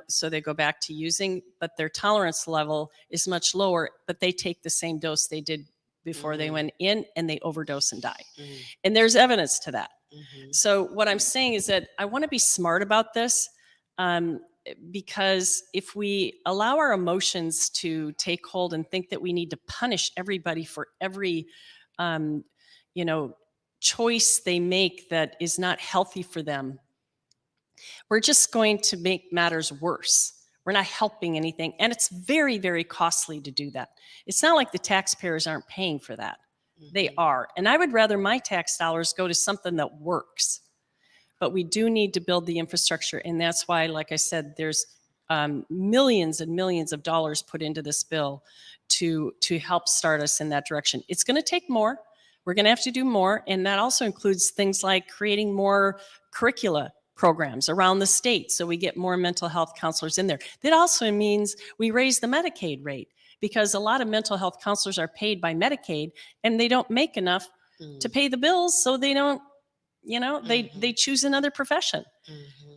so they go back to using, but their tolerance level is much lower, but they take the same dose they did before they went in, and they overdose and die. And there's evidence to that. So what I'm saying is that I want to be smart about this, because if we allow our emotions to take hold and think that we need to punish everybody for every, choice they make that is not healthy for them, we're just going to make matters worse. We're not helping anything. And it's very, very costly to do that. It's not like the taxpayers aren't paying for that. They are. And I would rather my tax dollars go to something that works. But we do need to build the infrastructure. And that's why, like I said, there's millions and millions of dollars put into this bill to help start us in that direction. It's going to take more. We're going to have to do more. And that also includes things like creating more curricula programs around the state so we get more mental health counselors in there. That also means we raise the Medicaid rate, because a lot of mental health counselors are paid by Medicaid and they don't make enough to pay the bills, so they don't, they choose another profession.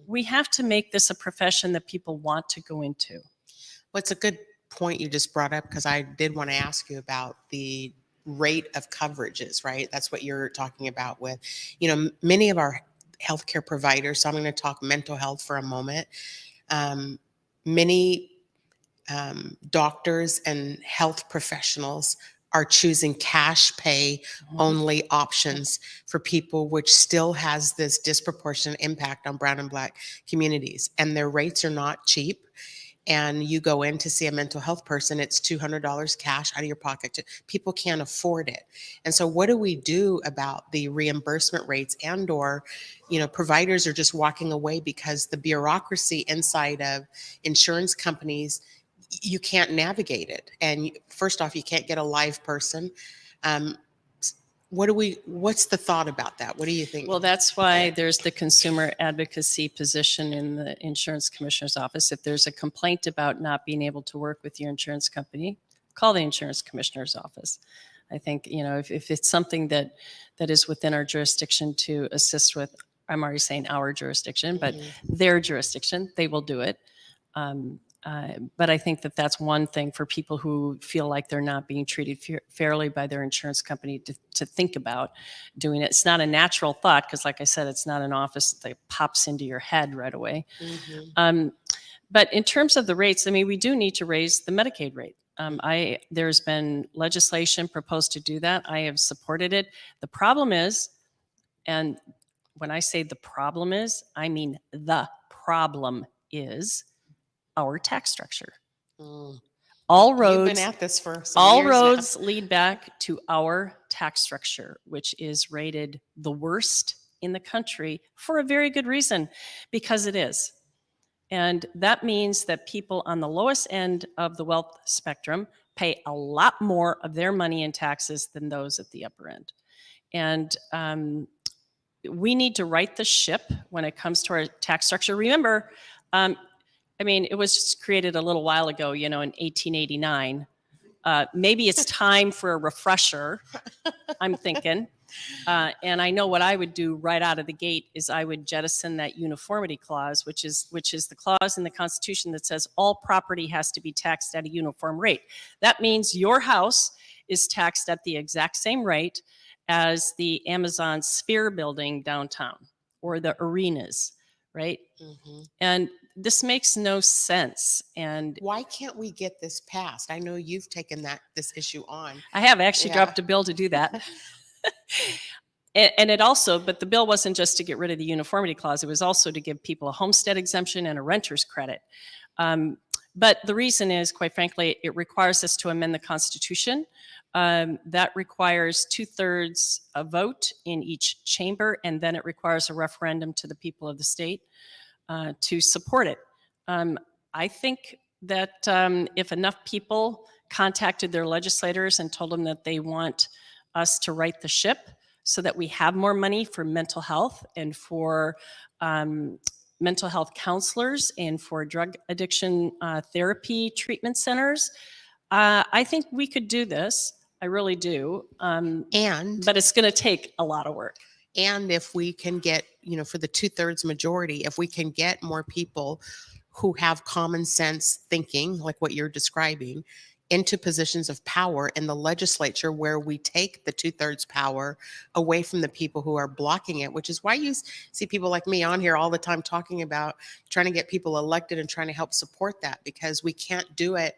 We have to make this a profession that people want to go into. Well, it's a good point you just brought up, because I did want to ask you about the rate of coverages, right? That's what you're talking about with, many of our healthcare providers. So I'm going to talk mental health for a moment. Many doctors and health professionals are choosing cash pay only options for people, which still has this disproportionate impact on brown and black communities. And their rates are not cheap. And you go in to see a mental health person, it's $200 cash out of your pocket. People can't afford it. And so what do we do about the reimbursement rates, or, providers are just walking away because the bureaucracy inside of insurance companies, you can't navigate it. And first off, you can't get a live person. What's the thought about that? What do you think? Well, that's why there's the consumer advocacy position in the insurance commissioner's office. If there's a complaint about not being able to work with your insurance company, call the insurance commissioner's office. I think, if it's something that is within our jurisdiction to assist with, I'm already saying our jurisdiction, but their jurisdiction, they will do it. But I think that that's one thing for people who feel like they're not being treated fairly by their insurance company to think about doing it. It's not a natural thought because, like I said, it's not an office that pops into your head right away. But in terms of the rates, we do need to raise the Medicaid rate. There's been legislation proposed to do that. I have supported it. The problem is, and when I say the problem is, I mean the problem is our tax structure. All roads, You've been at this for some years roads lead back to our tax structure, which is rated the worst in the country for a very good reason, because it is. And that means that people on the lowest end of the wealth spectrum pay a lot more of their money in taxes than those at the upper end. And we need to right the ship when it comes to our tax structure. Remember, it was created a little while ago, in 1889. Maybe it's time for a refresher, I'm thinking. And I know what I would do right out of the gate is I would jettison that uniformity clause, which is the clause in the Constitution that says all property has to be taxed at a uniform rate. That means your house is taxed at the exact same rate as the Amazon Sphere building downtown or the arenas, right? And this makes no sense. And why can't we get this passed? I know you've taken this issue on. I have actually dropped a bill to do that. And it also, but the bill wasn't just to get rid of the uniformity clause. It was also to give people a homestead exemption and a renter's credit. But the reason is, quite frankly, it requires us to amend the Constitution. That requires 2/3 a vote in each chamber, and then it requires a referendum to the people of the state to support it. I think that if enough people contacted their legislators and told them that they want us to right the ship so that we have more money for mental health and for mental health counselors and for drug addiction therapy treatment centers. I think we could do this. I really do. But it's going to take a lot of work. And if we can get, for the 2/3 majority, if we can get more people who have common sense thinking, like what you're describing, into positions of power in the legislature, where we take the 2/3 power away from the people who are blocking it, which is why you see people like me on here all the time talking about trying to get people elected and trying to help support that, because we can't do it.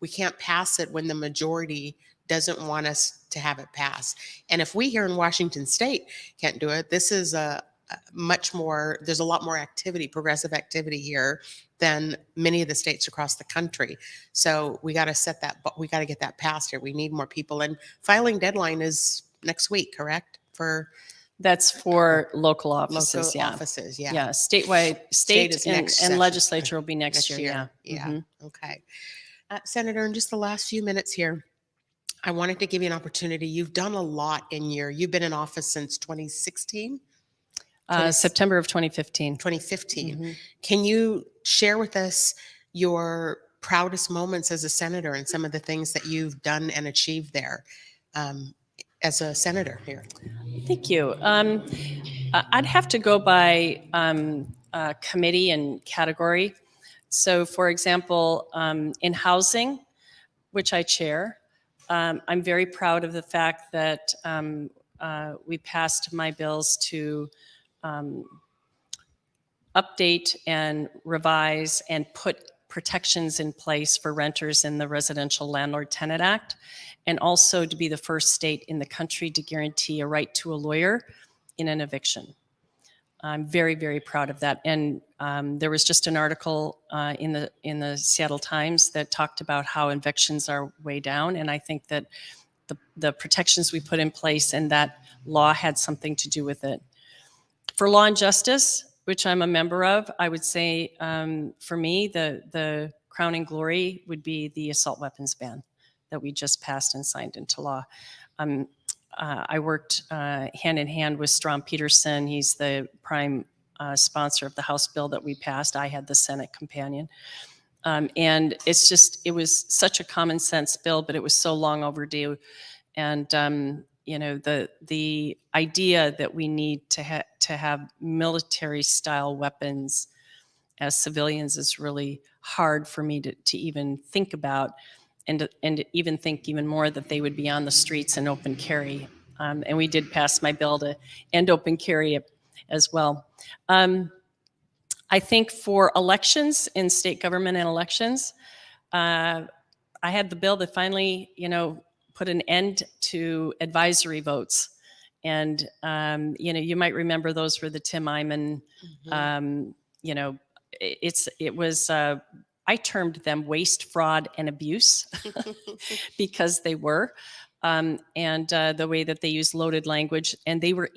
We can't pass it when the majority doesn't want us to have it passed. And if we here in Washington State can't do it, this is there's a lot more activity, progressive activity here than many of the states across the country. So we got to we got to get that passed here. We need more people. And filing deadline is next week, correct? That's for local offices. Local offices, yeah. Yeah, statewide, state is and, next and session. legislature will be next year. Yeah. Mm-hmm. Okay. Senator, in just the last few minutes here, I wanted to give you an opportunity. You've done a lot you've been in office since 2016? September of 2015. 2015. Mm-hmm. Can you share with us your proudest moments as a senator and some of the things that you've done and achieved there as a senator here? Thank you. I'd have to go by committee and category. So, for example, in housing, which I chair, I'm very proud of the fact that we passed my bills to update and revise and put protections in place for renters in the Residential Landlord-Tenant Act, and also to be the first state in the country to guarantee a right to a lawyer in an eviction. I'm very, very proud of that. And there was just an article in the Seattle Times that talked about how evictions are way down, and I think that the protections we put in place and that law had something to do with it. For Law and Justice, which I'm a member of, I would say for me, the crowning glory would be the assault weapons ban that we just passed and signed into law. I worked hand in hand with Strom Peterson. He's the prime sponsor of the House bill that we passed. I had the Senate companion. And it was such a common sense bill, but it was so long overdue. And the idea that we need to have military style weapons as civilians is really hard for me to even think about, and even think even more that they would be on the streets and open carry. And we did pass my bill to end open carry as well. I think for elections in state government and elections, I had the bill that finally, put an end to advisory votes. And, you might remember those were the Tim Eyman, I termed them waste, fraud, and abuse because they were. And the way that they used loaded language, and they were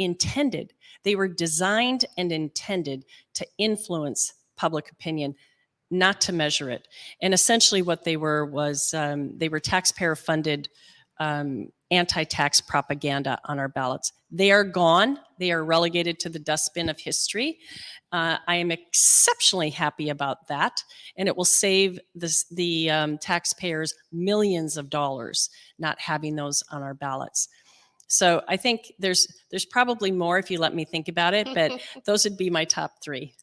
designed and intended to influence public opinion, not to measure it. And essentially what they were was they were taxpayer-funded anti-tax propaganda on our ballots. They are gone. They are relegated to the dustbin of history. I am exceptionally happy about that, and it will save the taxpayers millions of dollars not having those on our ballots. So I think there's probably more if you let me think about it, but those would be my top three.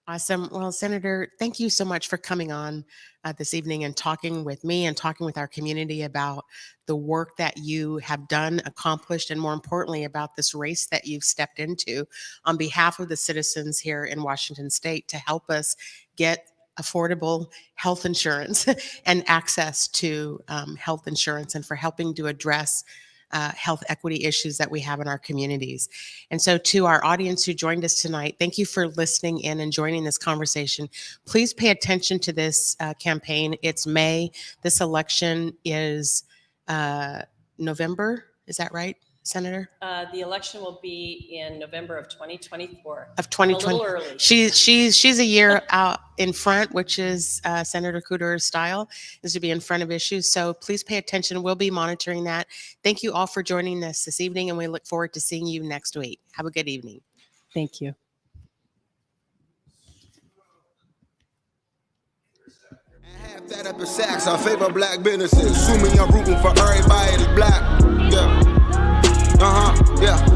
Awesome. Well, Senator, thank you so much for coming on this evening and talking with me and talking with our community about the work that you have done, accomplished, and more importantly, about this race that you've stepped into on behalf of the citizens here in Washington State to help us get affordable health insurance and access to health insurance, and for helping to address health equity issues that we have in our communities. And so to our audience who joined us tonight, thank you for listening in and joining this conversation. Please pay attention to this campaign. It's May. This election is November. Is that right, Senator? The election will be in November of 2024. Of 2020. A little early. She's a year out in front, which is Senator Kuderer's style, is to be in front of issues. So please pay attention. We'll be monitoring that. Thank you all for joining us this evening, and we look forward to seeing you next week. Have a good evening. Thank you. Half that up in sacks, I favor black businesses. Assuming I'm rooting for everybody that's black. Yeah. Yeah.